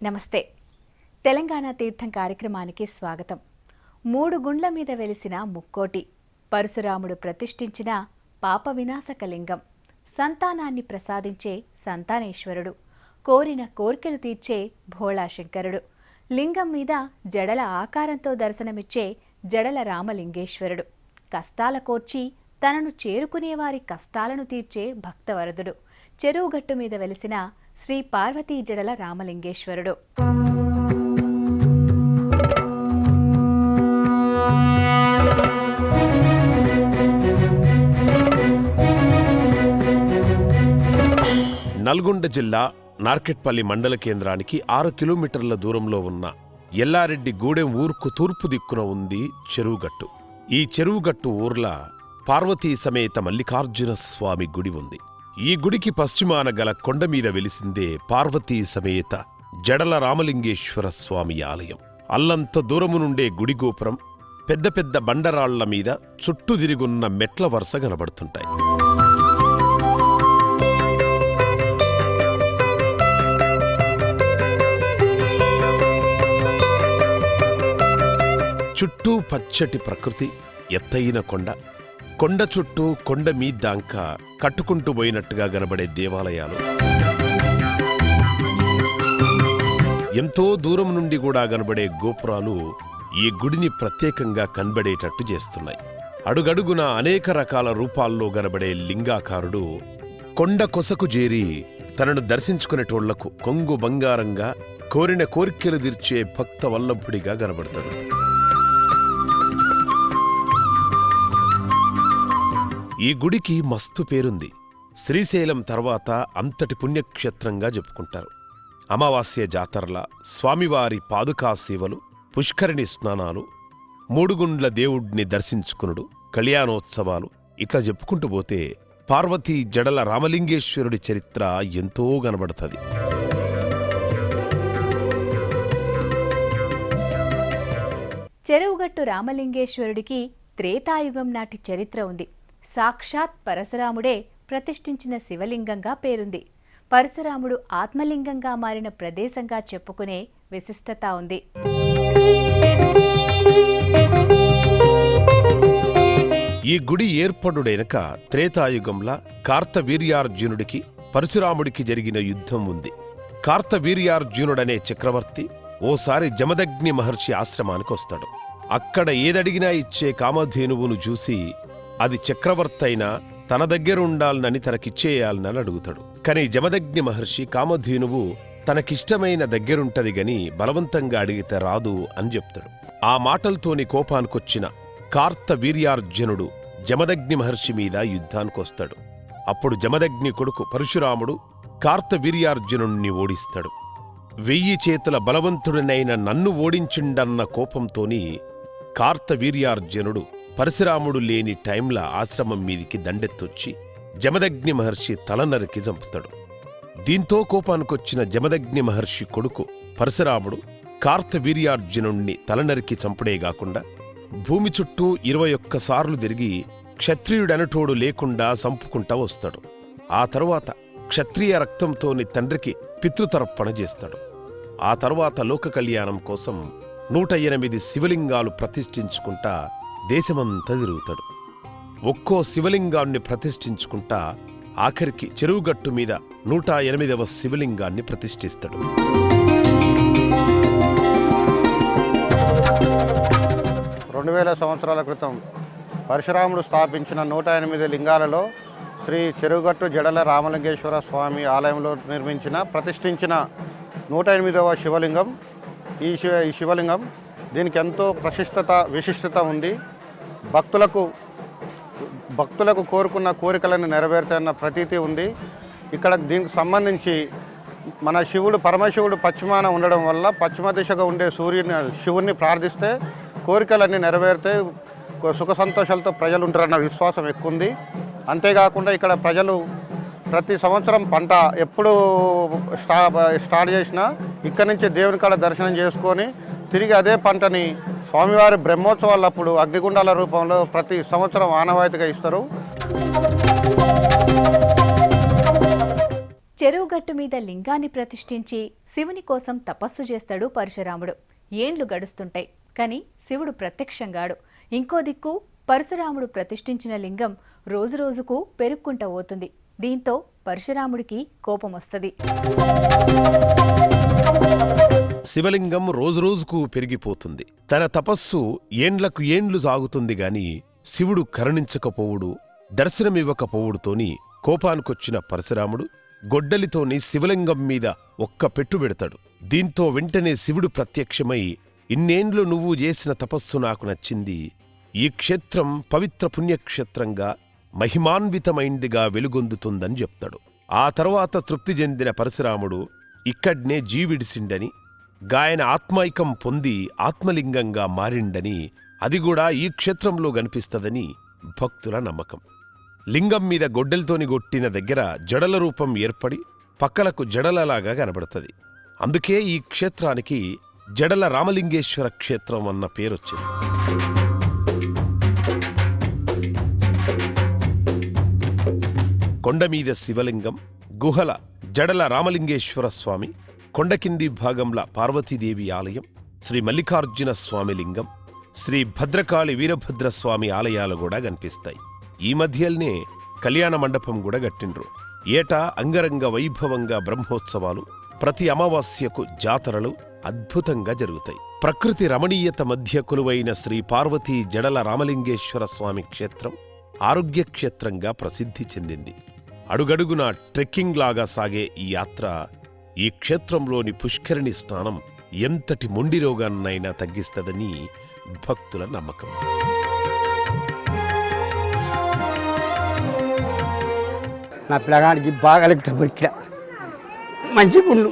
నమస్తే. తెలంగాణ తీర్థం కార్యక్రమానికి స్వాగతం. 3 గుండ్ల మీద వెలిసిన ముక్కోటి, పరశురాముడు ప్రతిష్ఠించిన పాప వినాశక లింగం, సంతానాన్ని ప్రసాదించే సంతానేశ్వరుడు, కోరిన కోర్కెలు తీర్చే భోళాశంకరుడు, లింగం మీద జడల ఆకారంతో దర్శనమిచ్చే జడల రామలింగేశ్వరుడు, కష్టాల కోర్చి తనను చేరుకునేవారి కష్టాలను తీర్చే భక్తవరదుడు, చెరువుగట్టు మీద వెలిసిన శ్రీ పార్వతీ జడల రామలింగేశ్వరుడు. నల్గొండ జిల్లా నార్కెట్పల్లి మండల కేంద్రానికి 6 కిలోమీటర్ల దూరంలో ఉన్న ఎల్లారెడ్డి గూడెం ఊరుకు తూర్పు దిక్కున ఉంది చెరువుగట్టు. ఈ చెరువుగట్టు ఊర్ల పార్వతీ సమేత మల్లికార్జున స్వామి గుడి ఉంది. ఈ గుడికి పశ్చిమాన గల కొండ మీద వెలిసిందే పార్వతీ సమేత జడల రామలింగేశ్వర స్వామి ఆలయం. అల్లంత దూరము నుండే గుడి గోపురం, పెద్ద పెద్ద బండరాళ్ల మీద చుట్టూ తిరుగున్న మెట్ల వరుస కనబడుతుంటాయి. చుట్టూ పచ్చటి ప్రకృతి, ఎత్తైన కొండ చుట్టూ కొండ మీద్దాంక కట్టుకుంటూ పోయినట్టుగా కనబడే దేవాలయాలు, ఎంతో దూరం నుండి కూడా కనబడే గోపురాలు ఈ గుడిని ప్రత్యేకంగా కనబడేటట్టు చేస్తున్నాయి. అడుగడుగున అనేక రకాల రూపాల్లో కనబడే లింగాకారుడు కొండ కొసకు చేరి తనను దర్శించుకునేటోళ్లకు కొంగు బంగారంగా కోరిన కోరికలు తీర్చే భక్త వల్లభుడిగా కనబడతాడు. ఈ గుడికి మస్తు పేరుంది. శ్రీశైలం తర్వాత అంతటి పుణ్యక్షేత్రంగా చెప్పుకుంటారు. అమావాస్య జాతరల, స్వామివారి పాదుకా సేవలు, పుష్కరిణి స్నానాలు, 3 గుండ్ల దేవుడిని దర్శించుకునుడు, కళ్యాణోత్సవాలు, ఇట్లా చెప్పుకుంటూ పోతే పార్వతీ జడల రామలింగేశ్వరుడి చరిత్ర ఎంతో కనబడుతుంది. చెరువుగట్టు రామలింగేశ్వరుడికి త్రేతాయుగం నాటి చరిత్ర ఉంది. సాక్షాత్ పరశురాముడే ప్రతిష్ఠించిన శివలింగంగా పేరుంది. పరశురాముడు ఆత్మలింగంగా మారిన ప్రదేశంగా చెప్పుకునే విశిష్టత ఉంది. ఈ గుడి ఏర్పడుడెనక త్రేతాయుగంలా కార్తవీర్యార్జునుడికి పరశురాముడికి జరిగిన యుద్ధం ఉంది. కార్తవీర్యార్జునుడనే చక్రవర్తి ఓసారి జమదగ్ని మహర్షి ఆశ్రమానికి వస్తాడు. అక్కడ ఏదడిగినా ఇచ్చే కామధేనువును చూసి అది చక్రవర్తైనా తన దగ్గరుండాలనని తనకిచ్చేయాలనని అడుగుతాడు. కాని జమదగ్ని మహర్షి కామధేనువు తనకిష్టమైన దగ్గరుంటది గని బలవంతంగా అడిగితే రాదు అని చెప్తాడు. ఆ మాటలతోని కోపానికొచ్చిన కార్తవీర్యార్జునుడు జమదగ్ని మహర్షి మీద యుద్ధానికొస్తాడు. అప్పుడు జమదగ్ని కొడుకు పరశురాముడు కార్తవీర్యార్జునుణ్ణి ఓడిస్తాడు. 1000 చేతుల బలవంతుడినైన నన్ను ఓడించిండన్న కోపంతోని కార్తవీర్యార్జునుడు పరశురాముడు లేని టైంల ఆశ్రమం మీదికి దండెత్తొచ్చి జమదగ్ని మహర్షి తల నరికి చంపుతాడు. దీంతో కోపానికొచ్చిన జమదగ్ని మహర్షి కొడుకు పరశురాముడు కార్తవీర్యార్జునుణ్ణి తలనరికి చంపుడేగాకుండా భూమి చుట్టూ 21 సార్లు తిరిగి క్షత్రియుడనటోడు లేకుండా చంపుకుంటా వస్తాడు. ఆ తరువాత క్షత్రియ రక్తంతోని తండ్రికి పితృతర్పణ చేస్తాడు. ఆ తరువాత లోక కళ్యాణం కోసం 108 శివలింగాలు ప్రతిష్ఠించుకుంటా దేశమంతా తిరుగుతాడు. ఒక్కో శివలింగాన్ని ప్రతిష్ఠించుకుంటా ఆఖరికి చెరువుగట్టు మీద 108వ శివలింగాన్ని ప్రతిష్ఠిస్తాడు. సంవత్సరాల క్రితం పరశురాముడు స్థాపించిన 108 లింగాలలో శ్రీ చెరువుగట్టు జడల రామలింగేశ్వర స్వామి ఆలయంలో ప్రతిష్ఠించిన 108వ శివలింగం. ఈ శివలింగం దీనికి ఎంతో విశిష్టత ఉంది. భక్తులకు కోరుకున్న కోరికలను నెరవేరుతాయన్న ప్రతీతి ఉంది. ఇక్కడ దీనికి సంబంధించి మన పరమశివుడు పశ్చిమాన ఉండడం వల్ల పశ్చిమ దిశగా ఉండే శివుణ్ణి ప్రార్థిస్తే కోరికలన్నీ నెరవేరుతాయి, సుఖ సంతోషాలతో ప్రజలు ఉంటారన్న విశ్వాసం ఎక్కువ ఉంది. అంతేకాకుండా ఇక్కడ ప్రజలు ప్రతి సంవత్సరం పంట ఎప్పుడు స్టార్ట్ చేసినా ఇక్కడి నుంచి దేవుని కాడ దర్శనం చేసుకొని తిరిగి అదే పంటని స్వామివారి బ్రహ్మోత్సవాలప్పుడు అగ్నిగుండాల రూపంలో ప్రతి సంవత్సరం ఆనవాయితీగా ఇస్తారు. చెరువుగట్టు మీద లింగాన్ని ప్రతిష్ఠించి శివుని కోసం తపస్సు చేస్తాడు పరశురాముడు. ఏండ్లు గడుస్తుంటాయి, కానీ శివుడు ప్రత్యక్షంగాడు. ఇంకో దిక్కు పరశురాముడు ప్రతిష్ఠించిన లింగం రోజురోజుకు పెరుక్కుంటూ పోతుంది. దీంతో పరశురాముడికి కోపం వస్తుంది. శివలింగం రోజురోజుకు పెరిగిపోతుంది. తన తపస్సు ఏండ్లకు ఏండ్లు సాగుతుంది గాని శివుడు కరుణించకపోవుడు, దర్శనమివ్వకపోవుడుతోని కోపానికొచ్చిన పరశురాముడు గొడ్డలితోని శివలింగం మీద ఒక్క పెట్టు పెడతాడు. దీంతో వెంటనే శివుడు ప్రత్యక్షమై, ఇన్నేండ్లు నువ్వు చేసిన తపస్సు నాకు నచ్చింది. ఈ క్షేత్రం పవిత్ర పుణ్యక్షేత్రంగా మహిమాన్వితమైందిగా వెలుగొందుతుందని చెప్తాడు. ఆ తరువాత తృప్తి చెందిన పరశురాముడు ఇక్కడ్నే జీవిడిసిండని, గాయన ఆత్మైకం పొంది ఆత్మలింగంగా మారిండని, అది కూడా ఈ క్షేత్రంలో కనిపిస్తదని భక్తుల నమ్మకం. లింగం మీద గొడ్డలితోని కొట్టిన దగ్గర జడల రూపం ఏర్పడి పక్కలకు జడలలాగా కనబడుతుంది. అందుకే ఈ క్షేత్రానికి జడల రామలింగేశ్వర క్షేత్రం అన్న పేరొచ్చింది. కొండమీద శివలింగం, గుహల జడల రామలింగేశ్వర స్వామి, కొండ కింది భాగంలో పార్వతీదేవి ఆలయం, శ్రీ మల్లికార్జున స్వామి లింగం, శ్రీ భద్రకాళి వీరభద్రస్వామి ఆలయాలు కూడా కనిపిస్తాయి. ఈ మధ్యల్నే కళ్యాణ మండపం కూడా కట్టిండ్రు. ఏటా అంగరంగ వైభవంగా బ్రహ్మోత్సవాలు, ప్రతి అమావాస్యకు జాతరలు అద్భుతంగా జరుగుతాయి. ప్రకృతి రమణీయత మధ్య కొలువైన శ్రీ పార్వతీ జడల రామలింగేశ్వర స్వామి క్షేత్రం ఆరోగ్య క్షేత్రంగా ప్రసిద్ధి చెందింది. అడుగడుగునా ట్రెక్కింగ్ లాగా సాగే ఈ యాత్ర, ఈ క్షేత్రంలోని పుష్కరిణి స్నానం ఎంతటి మొండి రోగాన్నైనా తగ్గిస్తదని భక్తుల నమ్మకం. నా పిల్లగానికి బాగా లెక్క బొక్కిన మంచి గుండు,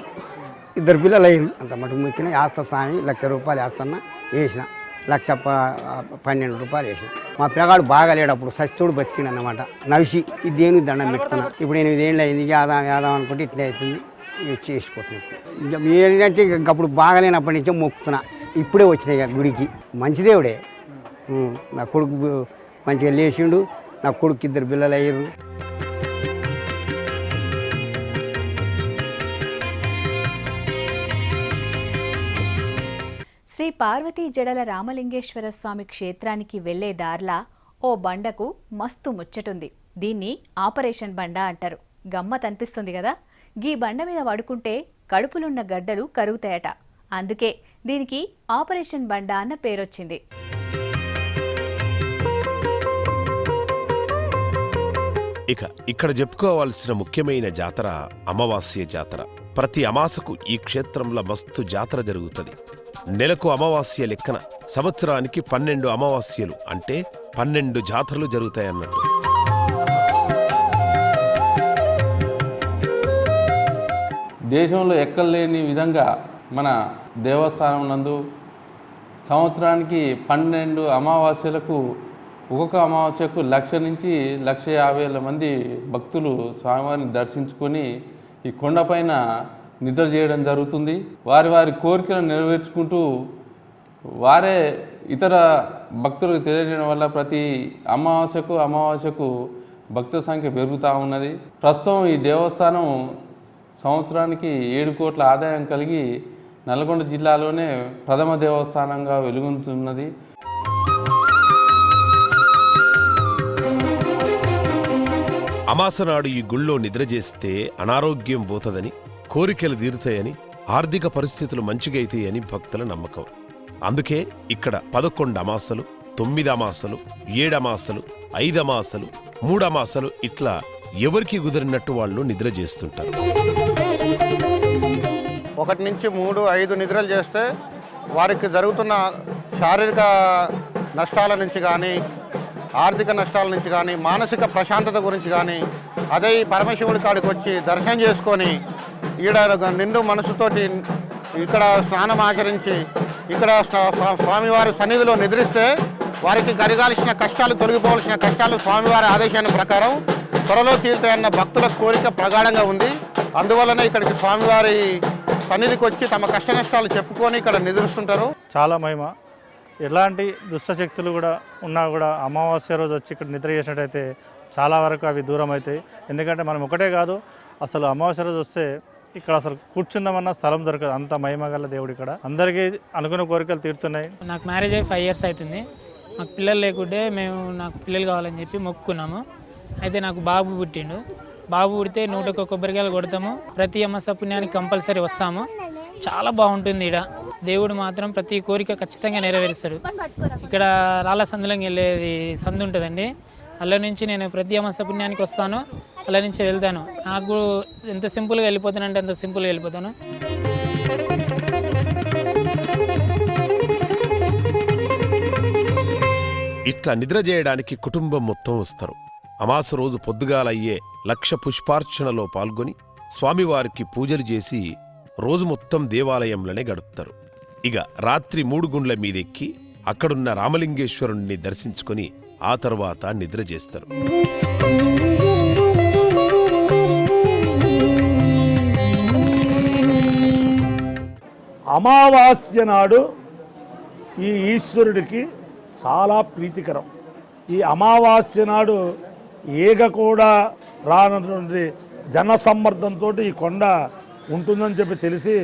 2 పిల్లలు అయ్యారు. అంత మటుకు మొక్కిన వేస్తా స్వామి, ₹1,00,000 వేస్తున్నా, వేసిన ₹1,12,000 వేసిన. మా పిల్లగాడు బాగా లేడు, అప్పుడు సస్తుడు బతికిండు అన్నమాట. నవిసి ఇది దేనికి దండం పెట్టుకున్నా. ఇప్పుడు 8 ఏళ్ళు అయింది, యాదాం అనుకుంటే ఇట్లా అవుతుంది, వచ్చి వేసిపోతున్నాయి. ఏంటంటే అప్పుడు బాగాలేనప్పటి నుంచే మొక్కుతున్నా. ఇప్పుడే వచ్చినాయి గుడికి. మంచి దేవుడే. నా కొడుకు మంచిగా లేచిండు, నా కొడుకు 2 పిల్లలు అయ్యారు. శ్రీ పార్వతీ జడల రామలింగేశ్వర స్వామి క్షేత్రానికి వెళ్లే దార్లా ఓ బండకు మస్తు ముచ్చటుంది. దీన్ని ఆపరేషన్ బండ అంటారు. గమ్మత్ అనిపిస్తుంది కదా. గీ బండ మీద పడుకుంటే కడుపులున్న గడ్డలు కరుగుతాయట. అందుకే దీనికి ఆపరేషన్ బండ అన్న పేరొచ్చింది. ఇక్కడ చెప్పుకోవాల్సిన ముఖ్యమైన జాతర అమావాస్య జాతర. ప్రతి అమాసకు ఈ క్షేత్రంలో మస్తు జాతర జరుగుతుంది. నెలకు అమావాస్య లెక్కన సంవత్సరానికి 12 అమావాస్యలు, అంటే 12 జాతరలు జరుగుతాయన్నట్టు. దేశంలో ఎక్కలేని విధంగా మన దేవస్థానం నందు సంవత్సరానికి 12 అమావాస్యలకు, ఒక్కొక్క అమావాస్యకు 1,00,000 నుంచి 1,50,000 మంది భక్తులు స్వామివారిని దర్శించుకొని ఈ కొండపైన నిద్ర చేయడం జరుగుతుంది. వారి వారి కోరికలను నెరవేర్చుకుంటూ వారే ఇతర భక్తులకు తెలియజేయడం వల్ల ప్రతి అమావాస్యకు భక్తుల సంఖ్య పెరుగుతూ ఉన్నది. ప్రస్తుతం ఈ దేవస్థానం సంవత్సరానికి 7 కోట్ల ఆదాయం కలిగి నల్గొండ జిల్లాలోనే ప్రథమ దేవస్థానంగా వెలుగొందుతున్నది. అమాసనాడు ఈ గుళ్ళో నిద్ర చేస్తే అనారోగ్యం పోతదని, కోరికలు తీరుతాయని, ఆర్థిక పరిస్థితులు మంచిగైతాయని భక్తుల నమ్మకం. అందుకే ఇక్కడ 11 అమాసలు, 9 అమాసలు, 7 అమాసలు, 5 అమాసలు, 3 అమాసలు ఇట్లా ఎవరికి కుదిరినట్టు వాళ్ళు నిద్ర చేస్తుంటారు. 1 నుంచి 3, 5 నిద్రలు చేస్తే వారికి జరుగుతున్న శారీరక నష్టాల నుంచి కానీ, ఆర్థిక నష్టాల నుంచి కానీ, మానసిక ప్రశాంతత గురించి కానీ, అదే ఈ పరమశివుడి కాడికి వచ్చి దర్శనం చేసుకొని ఈడ నిండు మనసుతోటి ఇక్కడ స్నానం ఆచరించి ఇక్కడ స్వామివారి సన్నిధిలో నిద్రిస్తే వారికి కలిగాల్సిన కష్టాలు, తొలగిపోవాల్సిన కష్టాలు స్వామివారి ఆదేశాన్ని ప్రకారం త్వరలో తీరుతాయన్న భక్తుల కోరిక ప్రగాఢంగా ఉంది. అందువలన ఇక్కడికి స్వామివారి సన్నిధికి వచ్చి తమ కష్ట నష్టాలు చెప్పుకొని ఇక్కడ నిద్రిస్తుంటారు. చాలా మహిమ. ఎలాంటి దుష్టశక్తులు కూడా ఉన్నా కూడా అమావాస్య రోజు వచ్చి ఇక్కడ నిద్ర చేసినట్టయితే చాలా వరకు అవి దూరం అవుతాయి. ఎందుకంటే మనం ఒకటే కాదు, అసలు అమావాస్య రోజు వస్తే ఇక్కడ అసలు కూర్చుందామన్న స్థలం దొరకదు, అంత మహిమగల దేవుడు ఇక్కడ. అందరికీ అనుకున్న కోరికలు తీరుతున్నాయి. నాకు మ్యారేజ్ అయ్యి 5 years అవుతుంది. మాకు పిల్లలు లేకుంటే నాకు పిల్లలు కావాలని చెప్పి మొక్కుకున్నాము. అయితే నాకు బాబు పుట్టిండు. బాబు పుడితే 101 కొబ్బరికాయలు కొడతాము. ప్రతి అమావాస్య పుణ్యానికి కంపల్సరీ వస్తాము. చాలా బాగుంటుంది ఇక్కడ. దేవుడు మాత్రం ప్రతి కోరిక ఖచ్చితంగా నెరవేరుస్తాడు. ఇక్కడ రాళ్ళ సందులోకి వెళ్ళేది సందు ఉంటుందండి, అల్ల నుంచి నేను ప్రతి అమావాస్య పుణ్యానికి వస్తాను, అల్ల నుంచి వెళ్తాను. నాకు ఎంత సింపుల్గా వెళ్ళిపోతానంటే అంత సింపుల్గా వెళ్ళిపోతాను. ఇట్లా నిద్ర చేయడానికి కుటుంబం మొత్తం వస్తారు. అమాస రోజు పొద్దుగాలయ్యే 1,00,000 పుష్పార్చనలో పాల్గొని స్వామివారికి పూజలు చేసి రోజు మొత్తం దేవాలయంలోనే గడుపుతారు. ఇక రాత్రి 3 గుండ్ల మీదెక్కి అక్కడున్న రామలింగేశ్వరుణ్ణి దర్శించుకొని ఆ తర్వాత నిద్ర చేస్తారు. అమావాస్య నాడు ఈ ఈశ్వరుడికి చాలా ప్రీతికరం. ఈ అమావాస్య నాడు ఏగ కూడా రానటువంటి జన సమ్మర్దంతో ఈ కొండ ఉంటుందని చెప్పి తెలిసి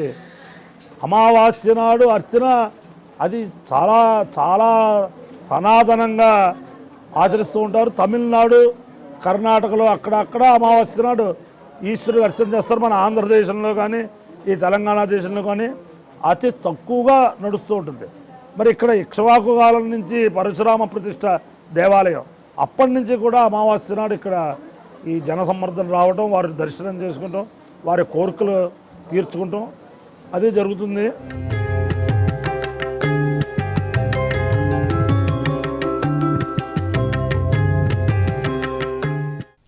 అమావాస్య నాడు అర్చన అది చాలా చాలా సనాతనంగా ఆచరిస్తూ ఉంటారు. తమిళనాడు, కర్ణాటకలో అక్కడక్కడ అమావాస్య నాడు ఈశ్వరుడు అర్చన చేస్తారు. మన ఆంధ్రదేశంలో కానీ ఈ తెలంగాణ దేశంలో కానీ అతి తక్కువగా నడుస్తూ ఉంటుంది. మరి ఇక్కడ ఇక్ష్వాకు కాలం నుంచి పరశురామ ప్రతిష్ట దేవాలయం, అప్పటి నుంచి కూడా అమావాస్య నాడు ఇక్కడ ఈ జనసమ్మర్దం రావటం, వారి దర్శనం చేసుకుంటాం, వారి కోరికలు తీర్చుకుంటాం అది జరుగుతుంది.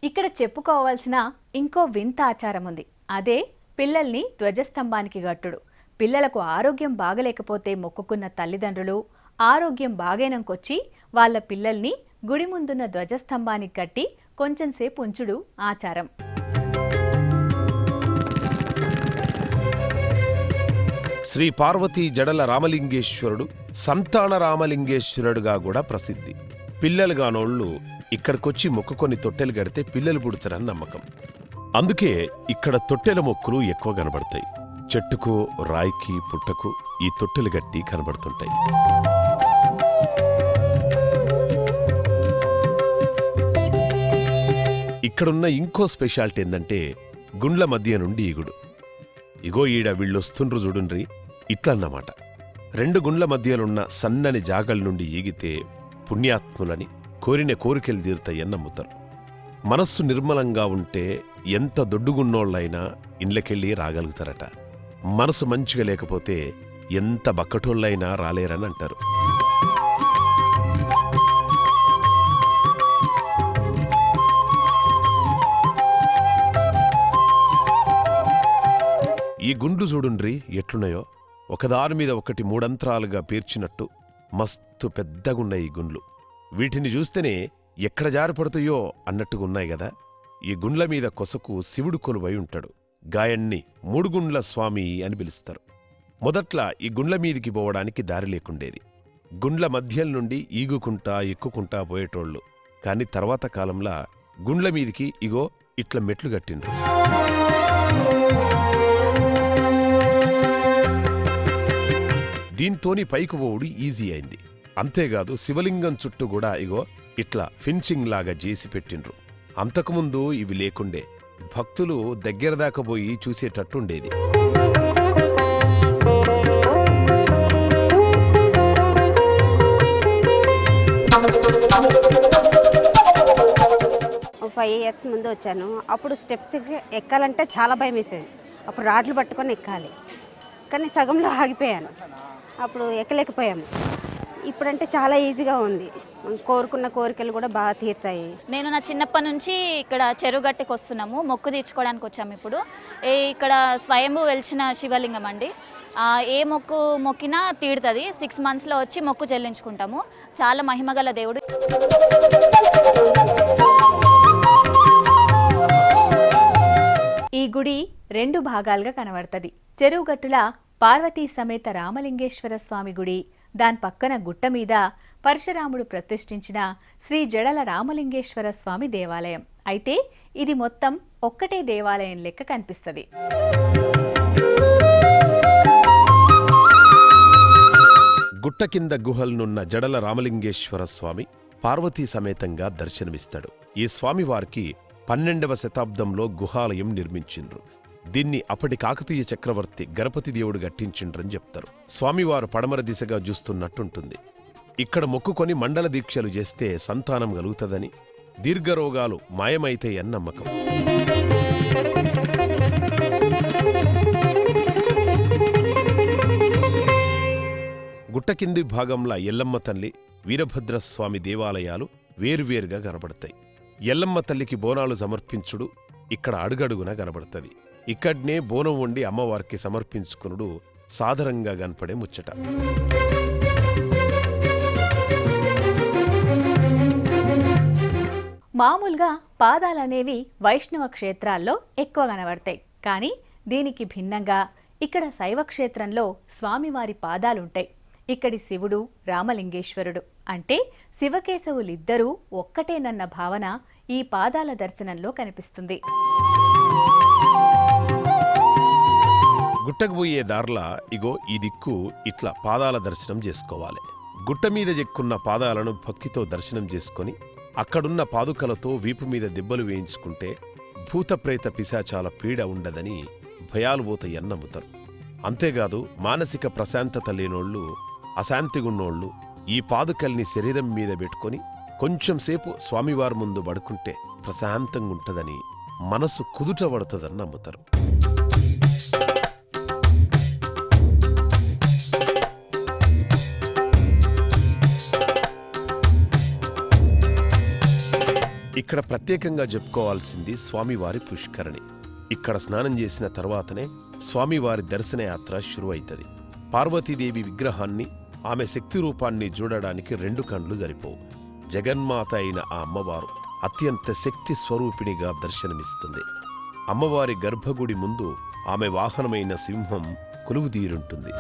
ఇక్కడ చెప్పుకోవాల్సిన ఇంకో వింత ఆచారం ఉంది. అదే పిల్లల్ని ధ్వజస్తంభానికి గట్టుడు. పిల్లలకు ఆరోగ్యం బాగలేకపోతే మొక్కుకున్న తల్లిదండ్రులు ఆరోగ్యం బాగైనంకొచ్చి వాళ్ళ పిల్లల్ని గుడి ముందున్న ధ్వజస్తంభానికి కట్టి కొంచెంసేపు ఉంచుడు ఆచారం. శ్రీ పార్వతీ జడల రామలింగేశ్వరుడు సంతాన రామలింగేశ్వరుడుగా కూడా ప్రసిద్ధి. పిల్లలుగానోళ్ళు ఇక్కడికొచ్చి మొక్కుకొని తొట్టెలు గడితే పిల్లలు పుడతారని నమ్మకం. అందుకే ఇక్కడ తొట్టెల మొక్కులు ఎక్కువ కనబడతాయి. చెట్టుకు, రాయికి, పుట్టకు ఈ తొట్టెలు గట్టి కనబడుతుంటాయి. ఇక్కడున్న ఇంకో స్పెషాలిటీ ఏంటంటే గుండ్ల మధ్య నుండి ఈగుడు. ఇగో ఈడ వీళ్ళొస్తుండ్రు చూడుండ్రి, ఇట్లన్నమాట. 2 గుండ్ల మధ్యలున్న సన్నని జాగల నుండి ఈగితే పుణ్యాత్ములని కోరిన కోరికలు తీరుతాయని నమ్ముతారు. మనస్సు నిర్మలంగా ఉంటే ఎంత దొడ్డుగున్నోళ్ళైనా ఇండ్లకెళ్ళి రాగలుగుతారట. మనసు మంచిగా లేకపోతే ఎంత బక్కటోళ్ళైనా రాలేరని అంటారు. ఈ గుండ్లు చూడుండ్రి ఎట్లున్నాయో, ఒకదాని మీద ఒకటి 3 అంతరాలుగా పేర్చినట్టు మస్తు పెద్దగున్నాయి ఈ గుండ్లు. వీటిని చూస్తేనే ఎక్కడ జారిపడుతాయో అన్నట్టుగా ఉన్నాయి గదా. ఈ గుండ్ల మీద కొసకు శివుడు కొలువై ఉంటాడు. గాయన్ని 3 గుండ్ల స్వామి అని పిలుస్తారు. మొదట్ల ఈ గుండ్ల మీదికి పోవడానికి దారి లేకుండేది. గుండ్ల మధ్యల నుండి ఈగుకుంటా ఎక్కుకుంటా పోయేటోళ్ళు. కాని తర్వాత కాలంలో గుండ్ల మీదికి ఇగో ఇట్ల మెట్లు కట్టిండ్రు. దీంతోని పైకి పోవుడు ఈజీ అయింది. అంతేకాదు శివలింగం చుట్టూ కూడా ఇగో ఇట్లా ఫిన్చింగ్ లాగా చేసి పెట్టిండ్రు. అంతకుముందు ఇవి లేకుండే. భక్తులు దగ్గర దాకా పోయి చూసేటట్టుండేది. ఒక 5 years ముందు వచ్చాను. అప్పుడు స్టెప్స్ ఎక్కాలంటే చాలా భయం వేసేది. అప్పుడు రాడ్లు పట్టుకొని ఎక్కాలి, కానీ సగంలో ఆగిపోయాను. అప్పుడు ఎక్కలేకపోయాము. ఇప్పుడంటే చాలా ఈజీగా ఉంది. కోరుకున్న కోరికలు కూడా బాగా తీరుతాయి. నేను నా చిన్నప్పటి నుంచి ఇక్కడ చెరువుగట్టుకు వస్తున్నాము, మొక్కు తీర్చుకోవడానికి వచ్చాము. ఇప్పుడు ఇక్కడ స్వయంభూ వెలిచిన శివలింగం అండి. ఏ మొక్కు మొక్కినా తీరుతుంది. 6 monthsలో వచ్చి మొక్కు చెల్లించుకుంటాము. చాలా మహిమగల దేవుడు. ఈ గుడి 2 భాగాలుగా కనబడుతుంది. చెరువుగట్టుల పార్వతీ సమేత రామలింగేశ్వర స్వామి గుడి, దాని పక్కన గుట్ట మీద పరశురాముడు ప్రతిష్ఠించిన శ్రీ జడల రామలింగేశ్వర స్వామి దేవాలయం. అయితే ఇది మొత్తం ఒక్కటే దేవాలయం లెక్క కనిపిస్తుంది. గుట్ట కింద గుహలనున్న జడల రామలింగేశ్వర స్వామి పార్వతీ సమేతంగా దర్శనమిస్తాడు. ఈ స్వామివారికి 12వ శతాబ్దంలో గుహాలయం నిర్మించిండ్రు. దీన్ని అప్పటి కాకతీయ చక్రవర్తి గణపతి దేవుడు గట్టించిండ్రని చెప్తారు. స్వామివారు పడమర దిశగా చూస్తున్నట్టుంటుంది. ఇక్కడ మొక్కుకొని మండల దీక్షలు చేస్తే సంతానం కలుగుతుందని, దీర్ఘరోగాలు మాయమైతాయని నమ్మకం. గుట్ట కింది భాగంలో ఎల్లమ్మ తల్లి, వీరభద్రస్వామి దేవాలయాలు వేరువేరుగా కనబడతాయి. ఎల్లమ్మ తల్లికి బోనాలు సమర్పించుడు ఇక్కడ అడుగడుగున కనబడుతుంది. ఇక్కడ్నే బోనం వండి అమ్మవారికి సమర్పించుకునుడు సాధారణంగా కనపడే ముచ్చట. మామూలుగా పాదాలనేవి వైష్ణవ క్షేత్రాల్లో ఎక్కువ కనబడతాయి. కానీ దీనికి భిన్నంగా ఇక్కడ శైవ క్షేత్రంలో స్వామివారి పాదాలుంటాయి. ఇక్కడి శివుడు రామలింగేశ్వరుడు అంటే శివకేశవులిద్దరూ ఒక్కటేనన్న భావన ఈ పాదాల దర్శనంలో కనిపిస్తుంది. గుట్టకు పోయే దార్లా ఇగో ఈ దిక్కు ఇట్లా పాదాల దర్శనం చేసుకోవాలి. గుట్ట మీద చెక్కున్న పాదాలను భక్తితో దర్శనం చేసుకొని అక్కడున్న పాదుకలతో వీపు మీద దెబ్బలు వేయించుకుంటే భూతప్రేత పిశాచాల పీడ ఉండదని భయాలు పోతాయని నమ్ముతారు. అంతేకాదు మానసిక ప్రశాంతత లేనోళ్ళు, అశాంతిగున్నోళ్ళు ఈ పాదుకల్ని శరీరం మీద పెట్టుకొని కొంచెంసేపు స్వామివారి ముందు పడుకుంటే ప్రశాంతంగా ఉంటుందని, మనసు కుదుట పడుతుందని నమ్ముతారు. ఇక్కడ ప్రత్యేకంగా చెప్పుకోవాల్సింది స్వామివారి పుష్కరణి. ఇక్కడ స్నానం చేసిన తర్వాతనే స్వామివారి దర్శనయాత్ర షురువైతది. పార్వతీదేవి విగ్రహాన్ని, ఆమె శక్తి రూపాన్ని చూడడానికి 2 కండ్లు సరిపోవు. జగన్మాత అయిన ఆ అమ్మవారు అత్యంత శక్తి స్వరూపిణిగా దర్శనమిస్తుంది. అమ్మవారి గర్భగుడి ముందు ఆమె వాహనమైన సింహం కొలువుదీరుంటుంది.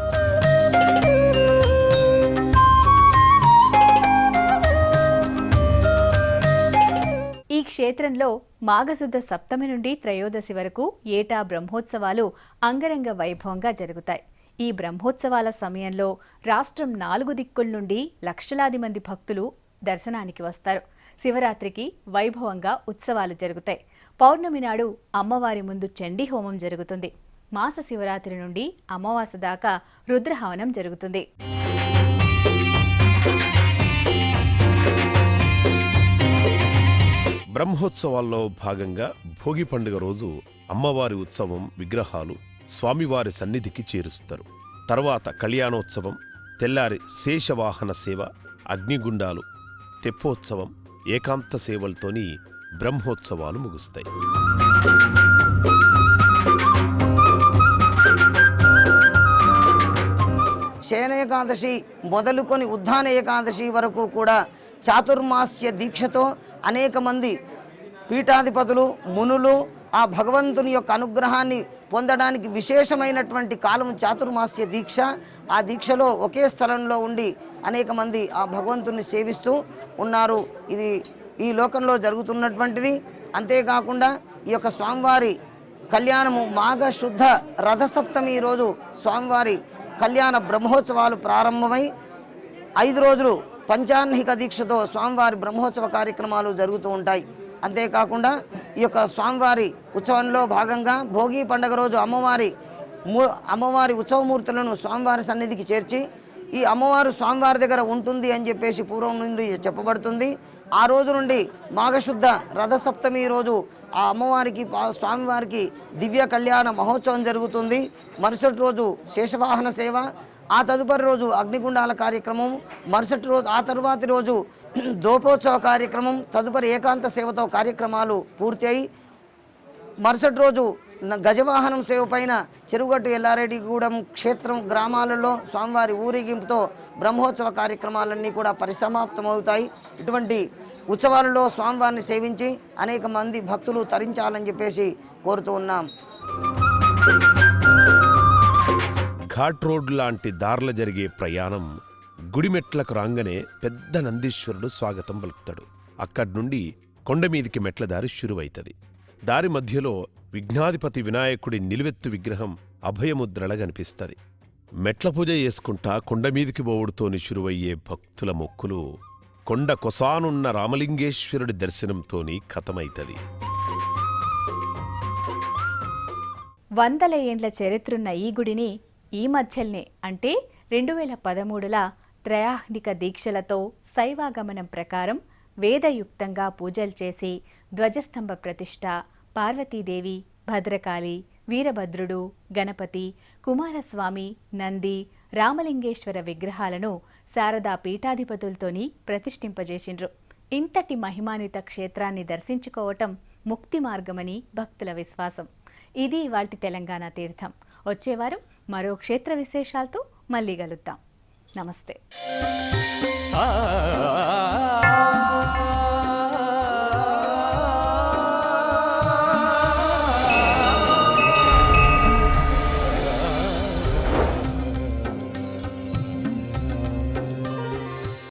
ఈ క్షేత్రంలో మాఘశుద్ధ సప్తమి నుండి త్రయోదశి వరకు ఏటా బ్రహ్మోత్సవాలు అంగరంగ వైభవంగా జరుగుతాయి. ఈ బ్రహ్మోత్సవాల సమయంలో రాష్ట్రం 4 దిక్కుల నుండి లక్షలాది మంది భక్తులు దర్శనానికి వస్తారు. శివరాత్రికి వైభవంగా ఉత్సవాలు జరుగుతాయి. పౌర్ణమి నాడు అమ్మవారి ముందు చండీ హోమం జరుగుతుంది. మాస శివరాత్రి నుండి అమావాస్య దాకా రుద్రహవనం జరుగుతుంది. బ్రహ్మోత్సవాల్లో భాగంగా భోగి పండుగ రోజు అమ్మవారి ఉత్సవం, విగ్రహాలు స్వామివారి సన్నిధికి చేరుస్తారు. తర్వాత కళ్యాణోత్సవం, తెల్లారి శేషవాహన సేవ, అగ్నిగుండాలు, తెప్పోత్సవం, ఏకాంత సేవలతోని బ్రహ్మోత్సవాలు ముగుస్తాయి. శయన ఏకాదశి మొదలుకొని ఉద్దాన ఏకాదశి వరకు కూడా చాతుర్మాస్య దీక్షతో అనేక మంది పీఠాధిపతులు, మునులు ఆ భగవంతుని యొక్క అనుగ్రహాన్ని పొందడానికి విశేషమైనటువంటి కాలం చాతుర్మాస్య దీక్ష. ఆ దీక్షలో ఒకే స్థలంలో ఉండి అనేక మంది ఆ భగవంతుని సేవిస్తూ ఉన్నారు. ఇది ఈ లోకంలో జరుగుతున్నటువంటిది. అంతేకాకుండా ఈ యొక్క స్వామివారి కళ్యాణము మాఘశుద్ధ రథసప్తమి రోజు స్వామివారి కళ్యాణ బ్రహ్మోత్సవాలు ప్రారంభమై 5 రోజులు పంచాహ్నిక దీక్షతో స్వామివారి బ్రహ్మోత్సవ కార్యక్రమాలు జరుగుతూ ఉంటాయి. అంతేకాకుండా ఈ యొక్క స్వామివారి ఉత్సవంలో భాగంగా భోగి పండుగ రోజు అమ్మవారి ఉత్సవమూర్తులను స్వామివారి సన్నిధికి చేర్చి ఈ అమ్మవారు స్వామివారి దగ్గర ఉంటుంది అని చెప్పేసి పూర్వం నుండి చెప్పబడుతుంది. ఆ రోజు నుండి మాఘశుద్ధ రథసప్తమి రోజు ఆ అమ్మవారికి స్వామివారికి దివ్య కళ్యాణ మహోత్సవం జరుగుతుంది. మరుసటి రోజు శేషవాహన సేవ, ఆ తదుపరి రోజు అగ్నిగుండాల కార్యక్రమం, మరుసటి రోజు ఆ తరువాతి రోజు దోపోత్సవ కార్యక్రమం, తదుపరి ఏకాంత సేవతో కార్యక్రమాలు పూర్తి అయి మరుసటి రోజు గజవాహనం సేవ పైన చెరువుగట్టు ఎల్లారెడ్డిగూడెం క్షేత్రం గ్రామాలలో స్వామివారి ఊరేగింపుతో బ్రహ్మోత్సవ కార్యక్రమాలన్నీ కూడా పరిసమాప్తమవుతాయి. ఇటువంటి ఉత్సవాలలో స్వామివారిని సేవించి అనేక మంది భక్తులు తరించాలని చెప్పేసి కోరుతూ ఉన్నాం. ఘాట్ రోడ్ లాంటి దార్ల జరిగే ప్రయాణం గుడిమెట్లకు రాగానే పెద్ద నందీశ్వరుడు స్వాగతం పలుకుతాడు. అక్కడి నుండి కొండమీదికి మెట్ల దారి షురువైతది. దారి మధ్యలో విఘ్నాధిపతి వినాయకుడి నిలువెత్తు విగ్రహం అభయముద్రల కనిపిస్తుంది. మెట్ల పూజ చేసుకుంటా కొండమీదికి బోవుడుతోని శురువయ్యే భక్తుల మొక్కులు కొండ కొసానున్న రామలింగేశ్వరుడి దర్శనంతోని ఖతమైతది. వందల ఏండ్ల చరిత్రున్న ఈ గుడిని ఈ మధ్యల్నే అంటే 2013ల త్రయాహ్నిక దీక్షలతో శైవాగమనం ప్రకారం వేదయుక్తంగా పూజలు చేసి ధ్వజస్తంభ ప్రతిష్ఠ, పార్వతీదేవి, భద్రకాళి, వీరభద్రుడు, గణపతి, కుమారస్వామి, నంది, రామలింగేశ్వర విగ్రహాలను శారదా పీఠాధిపతులతోని ప్రతిష్ఠింపజేసిండ్రు. ఇంతటి మహిమాన్విత క్షేత్రాన్ని దర్శించుకోవటం ముక్తి మార్గమని భక్తుల విశ్వాసం. ఇది ఇవాల్టి తెలంగాణ తీర్థం. వచ్చేవారం మరో క్షేత్ర విశేషాలతో మళ్ళీ కలుద్దాం. నమస్తే.